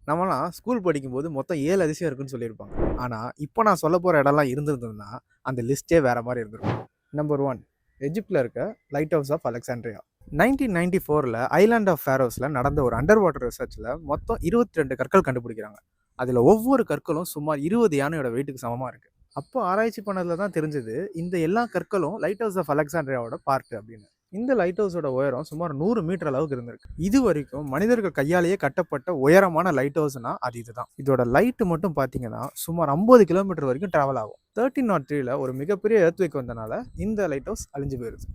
நம்மலாம் ஸ்கூல் படிக்கும்போது மொத்தம் 7 அதிசயம் இருக்குன்னு சொல்லியிருப்பாங்க. ஆனா, இப்போ நான் சொல்லப் போற இடம்லாம் இருந்திருந்ததுன்னா, அந்த லிஸ்ட்டே வேற மாரி இருந்திருக்கும். நம்பர் 1 எஜிப்ட்ல இருக்க லைட் ஹவுஸ் ஆஃப் அலெக்சாண்ட்ரியா. 1994ல ஐலாண்ட் ஆஃப் ஃபேரோஸ்ல நடந்த ஒரு அண்டர் வாட்டர் ரிசர்ச்ல மொத்தம் 22 கற்கள் கண்டுபிடிக்கிறாங்க. அதுல ஒவ்வொரு கற்களும் சுமார் 20 யானையோட வெயிட்டுக்கு சமமா இருக்கு. அப்போ ஆராய்ச்சி பண்ணதுல தான் தெரிஞ்சது, இந்த எல்லா கற்களும் லைட் ஹவுஸ் ஆஃப் அலெக்சாண்ட்ரியாவோட பார்ட் அப்படின்னு. இந்த லைட் ஹவுஸோட உயரம் சுமார் 100 மீட்டர் அளவுக்கு இருந்திருக்கு. இது வரைக்கும் மனிதர்கள் கையாலேயே கட்டப்பட்ட உயரமான லைட் ஹவுஸ்னா அது இதுதான். இதோட லைட் மட்டும் பார்த்தீங்கன்னா சுமார் 50 கிலோமீட்டர் வரைக்கும் டிராவல் ஆகும். 1303ல ஒரு மிகப்பெரிய எர்த்குவேக் வந்தனால இந்த லைட் ஹவுஸ் அழிஞ்சு போயிருது.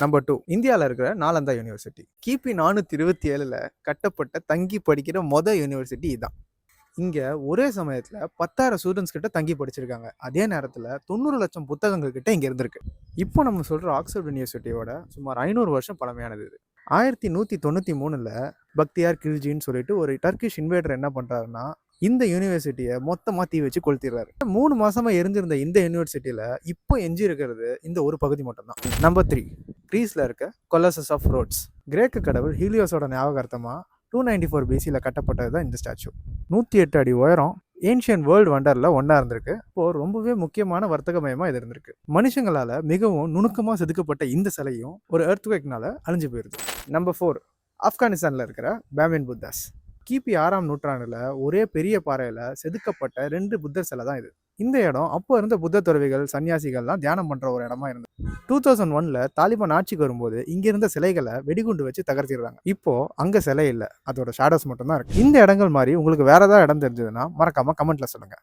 நம்பர் 2 இந்தியாவில் இருக்கிற நாலந்தா யூனிவர்சிட்டி. கிபி 427ல கட்டப்பட்ட தங்கி படிக்கிற யூனிவர்சிட்டி இதான். இங்க ஒரே சமயத்துல 10,000 ஸ்டூடெண்ட்ஸ் கிட்ட தங்கி படிச்சிருக்காங்க. அதே நேரத்துல 90 லட்சம் புத்தகங்கள் கிட்ட இங்க இருந்திருக்கு. இப்போ நம்ம சொல்ற ஆக்ஸ்போர்ட் யூனிவர்சிட்டியோட சுமார் 500 வருஷம் பழமையானது இது. 1193ல பக்தியார் கில்ஜின்னு சொல்லிட்டு ஒரு டர்க்கிஷ் இன்வேடர் என்ன பண்றாருன்னா, இந்த யூனிவர்சிட்டியை மொத்தமா தீ வச்சு கொளுத்திடுறாரு. 3 மாசமா எரிஞ்சிருந்த இந்த யூனிவர்சிட்டியில இப்போ எஞ்சி இருக்கிறது இந்த ஒரு பகுதி மட்டும்தான். நம்பர் 3 கிரீஸ்ல இருக்க கொலசஸ் ஆஃப் ரோட்ஸ். கிரேக்க கடவுள் ஹீலியோஸோட ஞாபகார்த்தமா 294 பிசியில் கட்டப்பட்டது தான் இந்த ஸ்டாச்சு. 108 அடி உயரம், ஏன்ஷியன் வேர்ல்டு வண்டர்ல ஒன்றா இருந்திருக்கு. இப்போ ரொம்பவே முக்கியமான வர்த்தகமயமாக இது இருந்திருக்கு. மனுஷங்களால் மிகவும் நுணுக்கமாக செதுக்கப்பட்ட இந்த சிலையும் ஒரு எர்த்குவேக்னால அழிஞ்சு போயிருது. நம்பர் 4 ஆப்கானிஸ்தானில் இருக்கிற பாமின் புத்தாஸ். கிபி 6ஆம் நூற்றாண்டுல ஒரே பெரிய பாறையில செதுக்கப்பட்ட 2 புத்தர் சிலை தான் இது. இந்த இடம் அப்போ இருந்த புத்த துறவிகள் சன்னியாசிகள்லாம் தியானம் பண்ற ஒரு இடமா இருந்தது. 2001ல தாலிபான் ஆட்சிக்கு வரும்போது இங்க இருந்த சிலைகளை வெடிகுண்டு வச்சு தகர்த்திடுறாங்க. இப்போ அங்க சிலை இல்லை, அதோட ஷேடோஸ் மட்டும் தான் இருக்கு. இந்த இடங்கள் மாதிரி உங்களுக்கு வேற ஏதாவது இடம் தெரிஞ்சதுன்னா மறக்காம கமெண்ட்ல சொல்லுங்க.